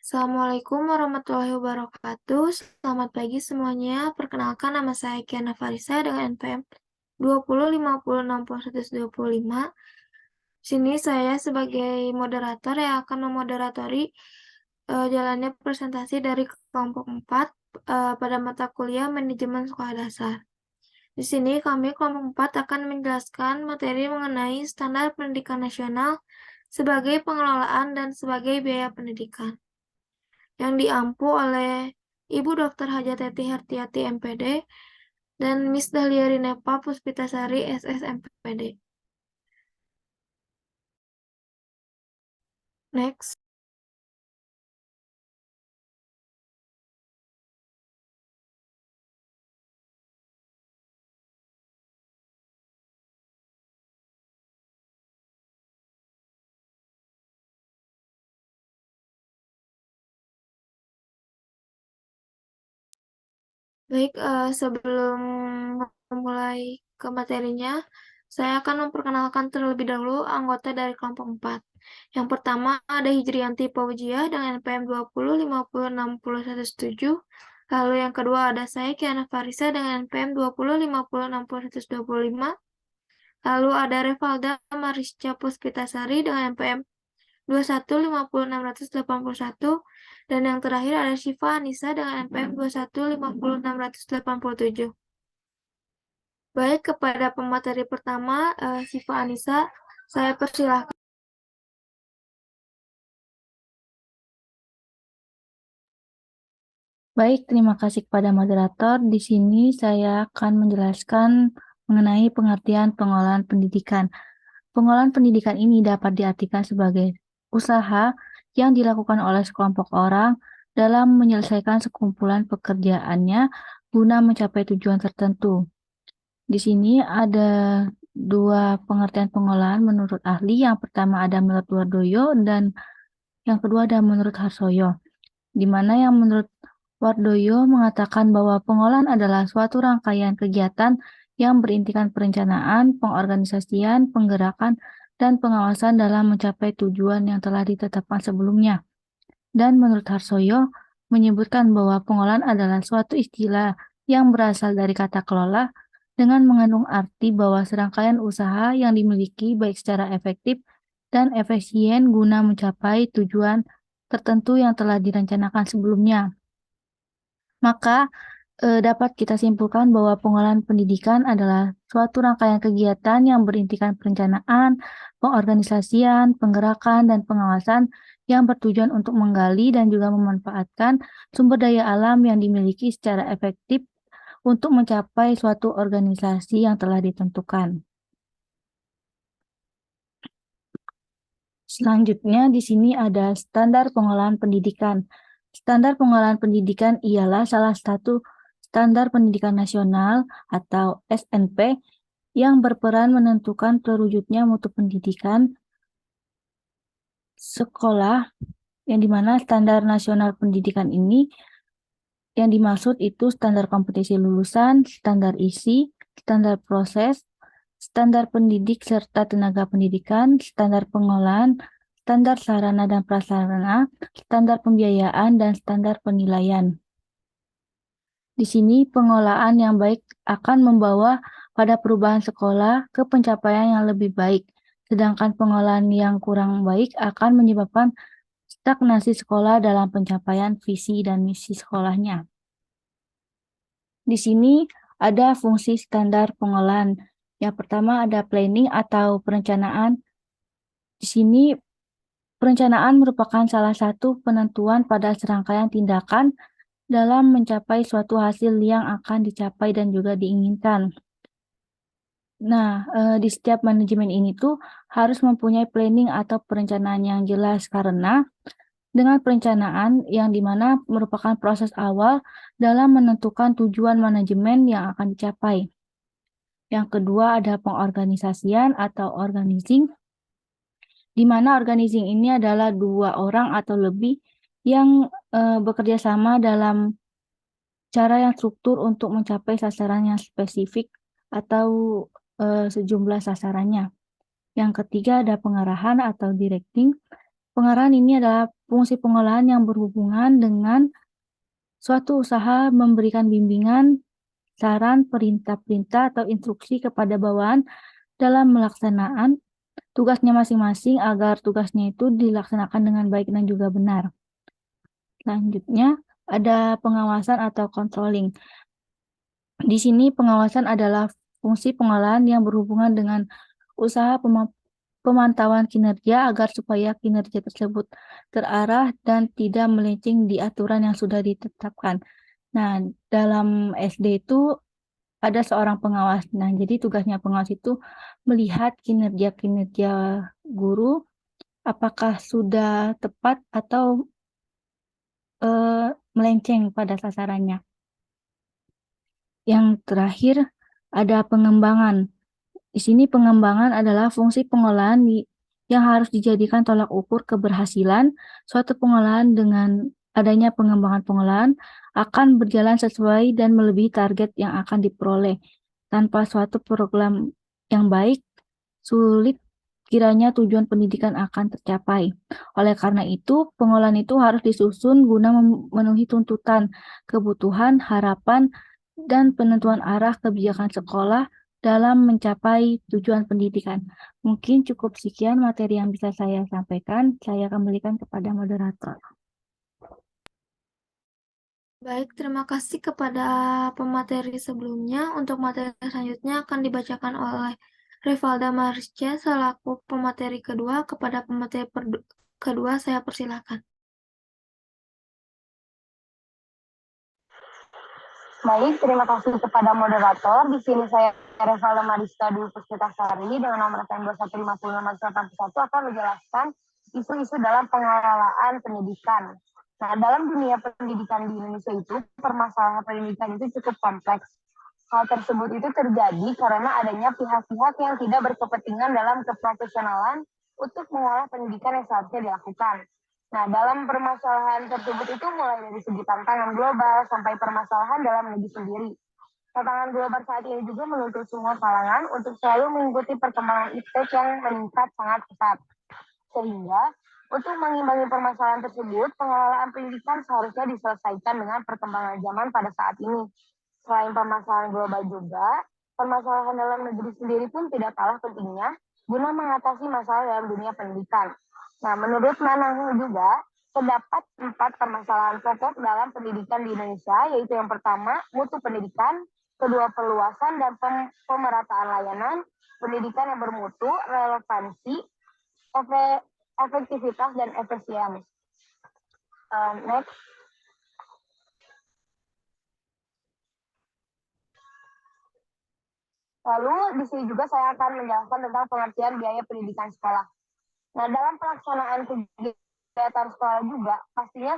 Assalamualaikum warahmatullahi wabarakatuh. Selamat pagi semuanya. Perkenalkan nama saya Kiana Farisa dengan NPM 2050602125. Sini saya sebagai moderator yang akan memoderatori jalannya presentasi dari kelompok 4 pada mata kuliah Manajemen Sekolah Dasar. Di sini kami kelompok 4 akan menjelaskan materi mengenai standar pendidikan nasional sebagai pengelolaan dan sebagai biaya pendidikan yang diampu oleh Ibu Dr. Hajateti Hartiati MPD dan Miss Dahlia Rinepa Puspitasari SS MPD. Next. Baik, sebelum memulai ke materinya, saya akan memperkenalkan terlebih dahulu anggota dari kelompok 4. Yang pertama ada Hijrianti Paujiah dengan NPM 20506017. Lalu yang kedua ada saya Kiana Farisa dengan NPM 20506125. Lalu ada Revalda Marisca Puspitasari dengan NPM 2150681. Dan yang terakhir ada Syifa Anissa dengan NPM 2150687. Baik, kepada pemateri pertama, Syifa Anissa, saya persilahkan. Baik, terima kasih kepada moderator. Di sini saya akan menjelaskan mengenai pengertian pengolahan pendidikan. Pengolahan pendidikan ini dapat diartikan sebagai usaha yang dilakukan oleh sekelompok orang dalam menyelesaikan sekumpulan pekerjaannya guna mencapai tujuan tertentu. Di sini ada dua pengertian pengolahan menurut ahli. Yang pertama ada menurut Wardoyo dan yang kedua ada menurut Harsoyo. Di mana yang menurut Wardoyo mengatakan bahwa pengolahan adalah suatu rangkaian kegiatan yang berintikan perencanaan, pengorganisasian, penggerakan, dan pengawasan dalam mencapai tujuan yang telah ditetapkan sebelumnya. Dan menurut Harsoyo menyebutkan bahwa pengolahan adalah suatu istilah yang berasal dari kata kelola dengan mengandung arti bahwa serangkaian usaha yang dimiliki baik secara efektif dan efisien guna mencapai tujuan tertentu yang telah direncanakan sebelumnya. Maka dapat kita simpulkan bahwa pengolahan pendidikan adalah suatu rangkaian kegiatan yang berintikan perencanaan, pengorganisasian, penggerakan, dan pengawasan yang bertujuan untuk menggali dan juga memanfaatkan sumber daya alam yang dimiliki secara efektif untuk mencapai suatu organisasi yang telah ditentukan. Selanjutnya di sini ada standar pengolahan pendidikan. Standar pengolahan pendidikan ialah salah satu standar pendidikan nasional atau SNP yang berperan menentukan terwujudnya mutu pendidikan sekolah, yang dimana standar nasional pendidikan ini yang dimaksud itu standar kompetisi lulusan, standar isi, standar proses, standar pendidik serta tenaga pendidikan, standar pengolahan, standar sarana dan prasarana, standar pembiayaan, dan standar penilaian. Di sini pengolahan yang baik akan membawa pada perubahan sekolah ke pencapaian yang lebih baik, sedangkan pengolahan yang kurang baik akan menyebabkan stagnasi sekolah dalam pencapaian visi dan misi sekolahnya. Di sini ada fungsi standar pengolahan. Yang pertama ada planning atau perencanaan. Di sini perencanaan merupakan salah satu penentuan pada serangkaian tindakan dalam mencapai suatu hasil yang akan dicapai dan juga diinginkan. Nah, di setiap manajemen ini tuh harus mempunyai planning atau perencanaan yang jelas karena dengan perencanaan yang dimana merupakan proses awal dalam menentukan tujuan manajemen yang akan dicapai. Yang kedua ada pengorganisasian atau organizing, di mana organizing ini adalah dua orang atau lebih yang bekerja sama dalam cara yang struktur untuk mencapai sasaran yang spesifik atau sejumlah sasarannya. Yang ketiga ada pengarahan atau directing, Pengarahan ini adalah fungsi pengolahan yang berhubungan dengan suatu usaha memberikan bimbingan, saran, perintah-perintah, atau instruksi kepada bawahan dalam melaksanaan tugasnya masing-masing agar tugasnya itu dilaksanakan dengan baik dan juga benar. Selanjutnya, ada pengawasan atau controlling. Di sini pengawasan adalah fungsi pengolahan yang berhubungan dengan usaha pemantauan kinerja agar supaya kinerja tersebut terarah dan tidak melenceng di aturan yang sudah ditetapkan. Nah, dalam SD itu ada seorang pengawas. Nah, jadi tugasnya pengawas itu melihat kinerja-kinerja guru apakah sudah tepat atau melenceng pada sasarannya. Yang terakhir ada pengembangan. Di sini pengembangan adalah fungsi pengolahan yang harus dijadikan tolak ukur keberhasilan suatu pengolahan. Dengan adanya pengembangan pengolahan akan berjalan sesuai dan melebihi target yang akan diperoleh. Tanpa suatu program yang baik, sulit kiranya tujuan pendidikan akan tercapai. Oleh karena itu, pengolahan itu harus disusun guna memenuhi tuntutan, kebutuhan, harapan, dan penentuan arah kebijakan sekolah dalam mencapai tujuan pendidikan. Mungkin cukup sekian materi yang bisa saya sampaikan. Saya kembalikan kepada moderator. Baik, terima kasih kepada pemateri sebelumnya. Untuk materi selanjutnya akan dibacakan oleh Rivalda Marsha selaku pemateri kedua. Kepada pemateri kedua, saya persilakan. Baik, terima kasih kepada moderator. Di sini saya Revalda Mariska Dwi Puspitasari dengan nomor rekening 2150 akan menjelaskan isu-isu dalam pengelolaan pendidikan. Nah, dalam dunia pendidikan di Indonesia itu, permasalahan pendidikan itu cukup kompleks. Hal tersebut itu terjadi karena adanya pihak-pihak yang tidak berkepentingan dalam keprofesionalan untuk mengolah pendidikan yang seharusnya dilakukan. Nah, dalam permasalahan tersebut itu mulai dari segi tantangan global sampai permasalahan dalam negeri sendiri. Tantangan global saat ini juga menuntut semua kalangan untuk selalu mengikuti perkembangan iptek yang meningkat sangat pesat. Sehingga, untuk mengimbangi permasalahan tersebut, pengelolaan pendidikan seharusnya diselesaikan dengan perkembangan zaman pada saat ini. Selain permasalahan global juga, permasalahan dalam negeri sendiri pun tidak kalah pentingnya guna mengatasi masalah dalam dunia pendidikan. Nah, menurut Nanang juga, terdapat 4 permasalahan pokok dalam pendidikan di Indonesia, yaitu yang pertama, mutu pendidikan, kedua, perluasan dan pemerataan layanan, pendidikan yang bermutu, relevansi, efektivitas, dan efisiensi. Next. Lalu di sini juga saya akan menjelaskan tentang pengertian biaya pendidikan sekolah. Nah, dalam pelaksanaan kegiatan sekolah juga, pastinya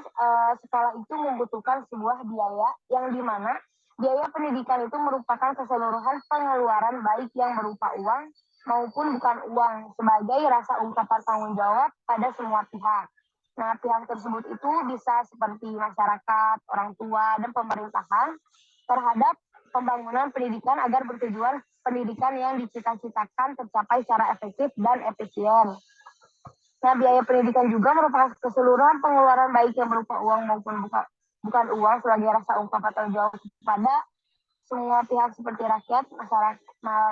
sekolah itu membutuhkan sebuah biaya yang dimana biaya pendidikan itu merupakan keseluruhan pengeluaran baik yang berupa uang maupun bukan uang sebagai rasa ungkapan tanggung jawab pada semua pihak. Nah, pihak tersebut itu bisa seperti masyarakat, orang tua, dan pemerintahan terhadap pembangunan pendidikan agar bertujuan pendidikan yang dicita-citakan tercapai secara efektif dan efisien. Nah, biaya pendidikan juga merupakan keseluruhan pengeluaran baik yang berupa uang maupun bukan uang sebagai rasa ungkapan tanggung jawab kepada semua pihak seperti rakyat,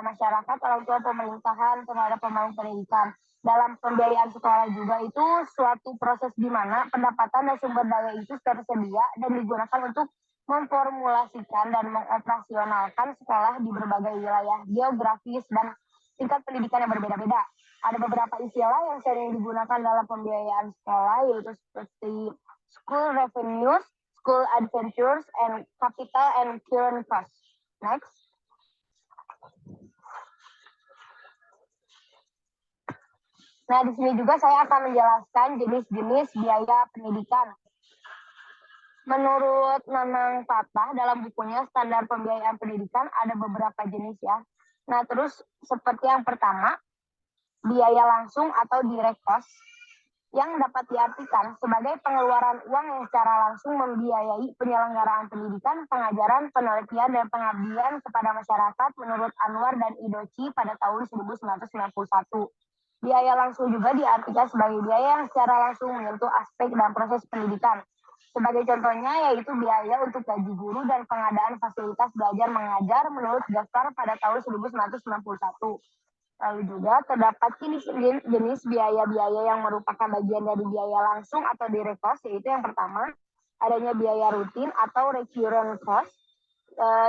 masyarakat, orang tua, pemerintahan terhadap pembangunan pendidikan. Dalam pembiayaan sekolah juga itu suatu proses di mana pendapatan dan sumber daya itu tersedia dan digunakan untuk memformulasikan dan mengoperasionalkan sekolah di berbagai wilayah geografis dan tingkat pendidikan yang berbeda-beda. Ada beberapa istilah yang sering digunakan dalam pembiayaan sekolah, yaitu seperti school revenues, school adventures, and capital and current costs. Next. Nah, di sini juga saya akan menjelaskan jenis-jenis biaya pendidikan. Menurut Nanang Fatah dalam bukunya Standar Pembiayaan Pendidikan ada beberapa jenis ya. Nah, terus seperti yang pertama, biaya langsung atau direct cost yang dapat diartikan sebagai pengeluaran uang yang secara langsung membiayai penyelenggaraan pendidikan, pengajaran, penelitian, dan pengabdian kepada masyarakat menurut Anwar dan Idochi pada tahun 1991. Biaya langsung juga diartikan sebagai biaya yang secara langsung menyentuh aspek dan proses pendidikan. Sebagai contohnya yaitu biaya untuk gaji guru dan pengadaan fasilitas belajar mengajar menurut daftar pada tahun 1991. Lalu juga terdapat jenis biaya-biaya yang merupakan bagian dari biaya langsung atau direct cost, yaitu yang pertama, adanya biaya rutin atau recurrent cost,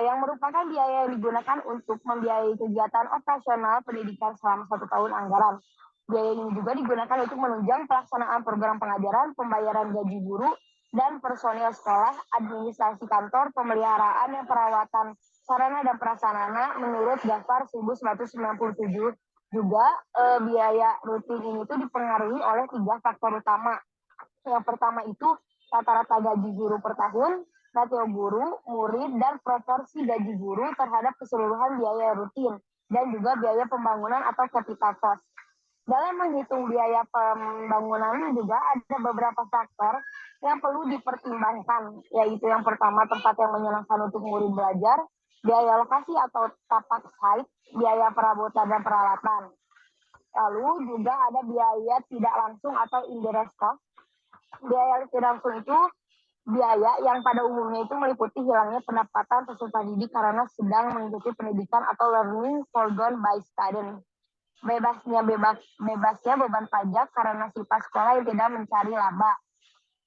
yang merupakan biaya yang digunakan untuk membiayai kegiatan operasional pendidikan selama 1 tahun anggaran. Biaya ini juga digunakan untuk menunjang pelaksanaan program pengajaran, pembayaran gaji guru, dan personil sekolah, administrasi kantor, pemeliharaan dan perawatan sarana dan prasarana menurut daftar 1997. Juga biaya rutin ini tuh dipengaruhi oleh 3 faktor utama. Yang pertama itu rata-rata gaji guru per tahun, ratio guru, murid, dan proporsi gaji guru terhadap keseluruhan biaya rutin, dan juga biaya pembangunan atau capital cost. Dalam menghitung biaya pembangunan juga ada beberapa faktor yang perlu dipertimbangkan, yaitu yang pertama tempat yang menyenangkan untuk murid belajar, biaya lokasi atau tapak site, biaya perabotan dan peralatan. Lalu juga ada biaya tidak langsung atau indirect cost. Biaya tidak langsung itu biaya yang pada umumnya itu meliputi hilangnya pendapatan peserta didik karena sedang mengikuti pendidikan atau learning foregone by student. Bebasnya beban pajak karena sifat sekolah yang tidak mencari laba.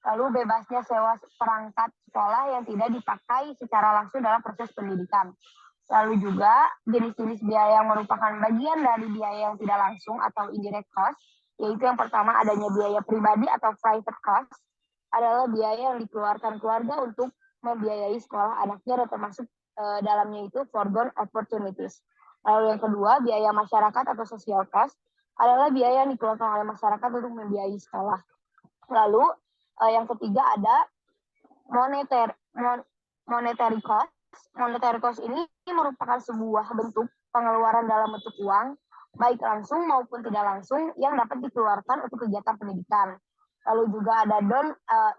Lalu bebasnya sewa perangkat sekolah yang tidak dipakai secara langsung dalam proses pendidikan. Lalu juga jenis-jenis biaya yang merupakan bagian dari biaya yang tidak langsung atau indirect cost, yaitu yang pertama adanya biaya pribadi atau private cost, adalah biaya yang dikeluarkan keluarga untuk membiayai sekolah anaknya dan termasuk dalamnya itu foregone opportunities. Lalu yang kedua, biaya masyarakat atau social cost adalah biaya yang dikeluarkan oleh masyarakat untuk membiayai sekolah. Lalu yang ketiga ada monetary cost. Monetary cost ini merupakan sebuah bentuk pengeluaran dalam bentuk uang, baik langsung maupun tidak langsung, yang dapat dikeluarkan untuk kegiatan pendidikan. Lalu juga ada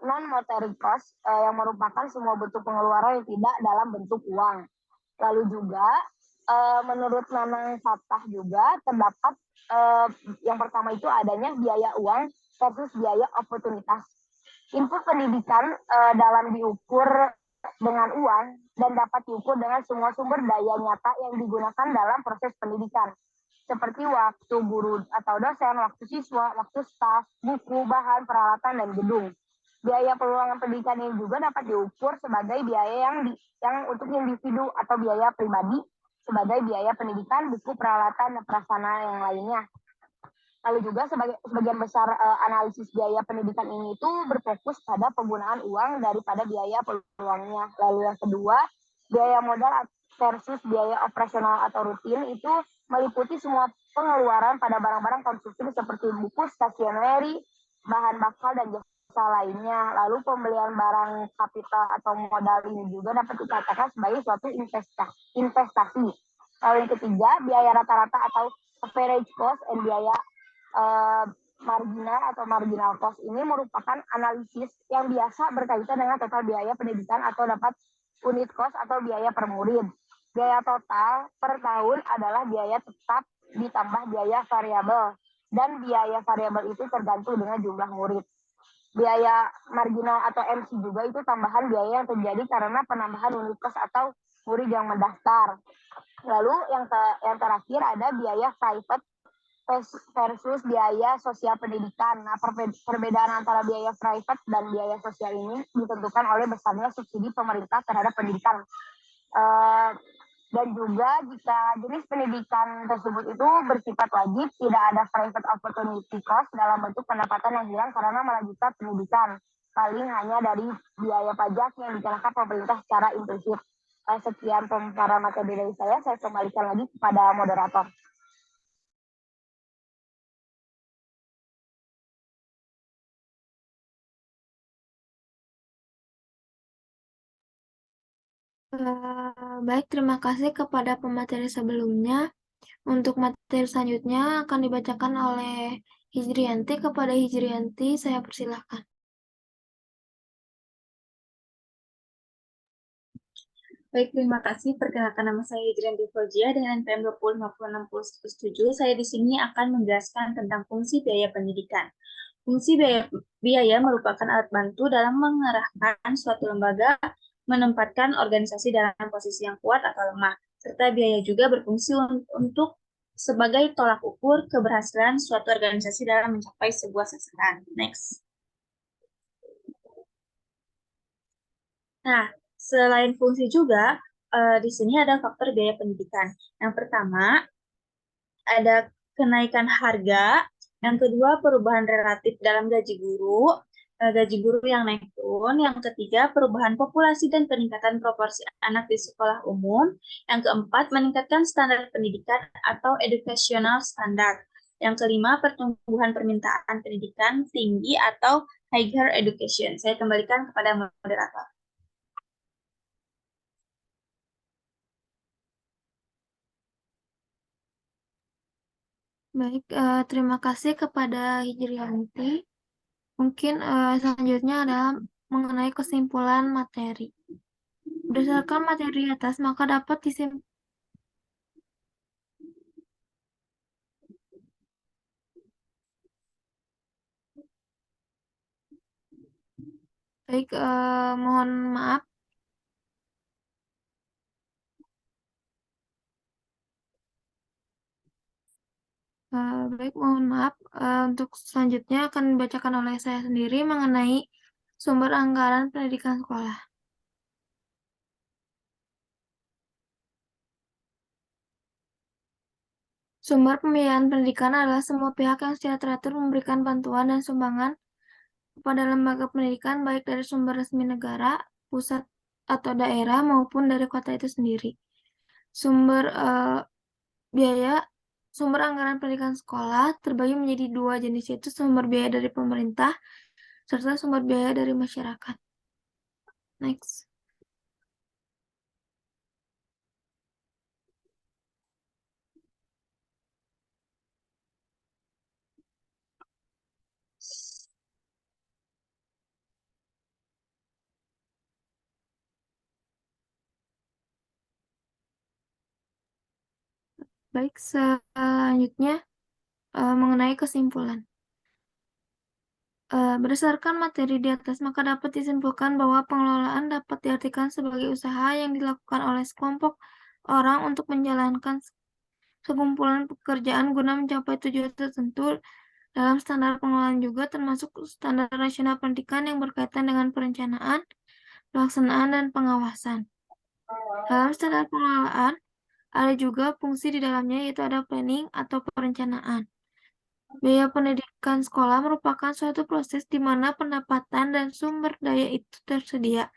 non-monetary cost yang merupakan semua bentuk pengeluaran yang tidak dalam bentuk uang. Lalu juga menurut Nanang Fatah juga terdapat yang pertama itu adanya biaya uang versus biaya oportunitas. Input pendidikan dalam diukur dengan uang dan dapat diukur dengan semua sumber daya nyata yang digunakan dalam proses pendidikan, seperti waktu guru atau dosen, waktu siswa, waktu staf, buku, bahan, peralatan, dan gedung. Biaya peluangan pendidikan ini juga dapat diukur sebagai biaya yang untuk individu atau biaya pribadi, sebagai biaya pendidikan, buku, peralatan, dan prasarana yang lainnya. Lalu juga sebagian besar analisis biaya pendidikan ini itu berfokus pada penggunaan uang daripada biaya peluangnya. Lalu yang kedua, biaya modal versus biaya operasional atau rutin itu meliputi semua pengeluaran pada barang-barang konsumsi seperti buku, stationery, bahan bakar, dan jasa lainnya. Lalu pembelian barang kapital atau modal ini juga dapat dikatakan sebagai suatu investasi. Lalu yang ketiga, biaya rata-rata atau average cost and biaya marginal atau marginal cost ini merupakan analisis yang biasa berkaitan dengan total biaya pendidikan atau dapat unit cost atau biaya per murid. Biaya total per tahun adalah biaya tetap ditambah biaya variabel, dan biaya variabel itu tergantung dengan jumlah murid. Biaya marginal atau MC juga itu tambahan biaya yang terjadi karena penambahan unit cost atau murid yang mendaftar. Lalu yang terakhir ada biaya private versus biaya sosial pendidikan. Nah, perbedaan antara biaya private dan biaya sosial ini ditentukan oleh besarnya subsidi pemerintah terhadap pendidikan. Dan juga jika jenis pendidikan tersebut itu bersifat wajib, tidak ada private opportunity cost dalam bentuk pendapatan yang hilang karena melanjutkan pendidikan. Paling hanya dari biaya pajak yang dikenakan pemerintah secara implisif. Sekian pemaparan materi dari saya kembalikan lagi kepada moderator. Baik, terima kasih kepada pemateri sebelumnya. Untuk materi selanjutnya akan dibacakan oleh Hijrianti. Kepada Hijrianti, saya persilahkan. Baik, terima kasih. Perkenalkan, nama saya Hijrian Divojia dengan NPM 20506017. Saya di sini akan menjelaskan tentang fungsi biaya pendidikan. Fungsi biaya merupakan alat bantu dalam mengarahkan suatu lembaga menempatkan organisasi dalam posisi yang kuat atau lemah, serta biaya juga berfungsi untuk sebagai tolak ukur keberhasilan suatu organisasi dalam mencapai sebuah sasaran. Next. Nah, selain fungsi juga, di sini ada faktor biaya pendidikan. Yang pertama, ada kenaikan harga. Yang kedua, perubahan relatif dalam gaji guru yang naik turun. Yang ketiga, perubahan populasi dan peningkatan proporsi anak di sekolah umum. Yang keempat, meningkatkan standar pendidikan atau educational standard. Yang kelima, pertumbuhan permintaan pendidikan tinggi atau higher education. Saya kembalikan kepada moderator. Baik, terima kasih kepada Hijrianti. Mungkin selanjutnya adalah mengenai kesimpulan materi. Berdasarkan materi atas, maka dapat Baik, mohon maaf. Baik, mohon maaf. Untuk selanjutnya akan dibacakan oleh saya sendiri mengenai sumber anggaran pendidikan sekolah. Sumber pembiayaan pendidikan adalah semua pihak yang secara teratur memberikan bantuan dan sumbangan kepada lembaga pendidikan baik dari sumber resmi negara, pusat atau daerah maupun dari kota itu sendiri. Sumber anggaran pendidikan sekolah terbagi menjadi dua jenis, yaitu sumber biaya dari pemerintah serta sumber biaya dari masyarakat. Next. Baik, selanjutnya mengenai kesimpulan. Berdasarkan materi di atas, maka dapat disimpulkan bahwa pengelolaan dapat diartikan sebagai usaha yang dilakukan oleh sekelompok orang untuk menjalankan sekumpulan pekerjaan guna mencapai tujuan tertentu. Dalam standar pengelolaan juga termasuk standar nasional pendidikan yang berkaitan dengan perencanaan, pelaksanaan, dan pengawasan. Dalam standar pengelolaan, ada juga fungsi di dalamnya, yaitu ada planning atau perencanaan. Biaya pendidikan sekolah merupakan suatu proses di mana pendapatan dan sumber daya itu tersedia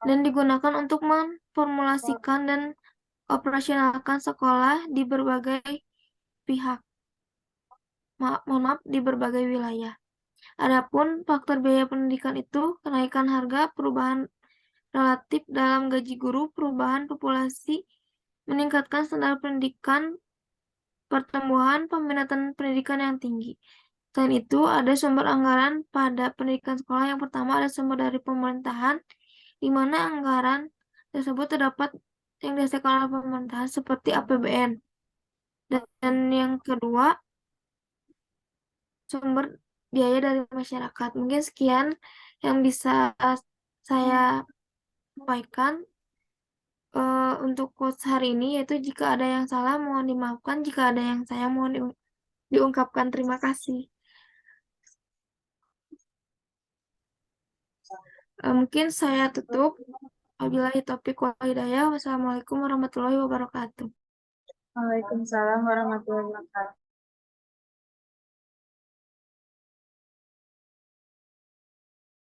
dan digunakan untuk memformulasikan dan operasionalkan sekolah di berbagai pihak. Mohon maaf, di berbagai wilayah. Adapun faktor biaya pendidikan itu kenaikan harga, perubahan relatif dalam gaji guru, perubahan populasi, meningkatkan standar pendidikan, pertumbuhan peminatan pendidikan yang tinggi. Selain itu, ada sumber anggaran pada pendidikan sekolah. Yang pertama ada sumber dari pemerintahan, di mana anggaran tersebut terdapat yang dihasilkan oleh pemerintahan seperti APBN. Dan yang kedua, sumber biaya dari masyarakat. Mungkin sekian yang bisa saya sampaikan untuk quotes hari ini, yaitu jika ada yang salah mohon dimaafkan, jika ada yang saya mohon diungkapkan. Terima kasih. Mungkin saya tutup. Wabillahi taufiq wal hidayah. Wassalamualaikum warahmatullahi wabarakatuh. Waalaikumsalam warahmatullahi wabarakatuh.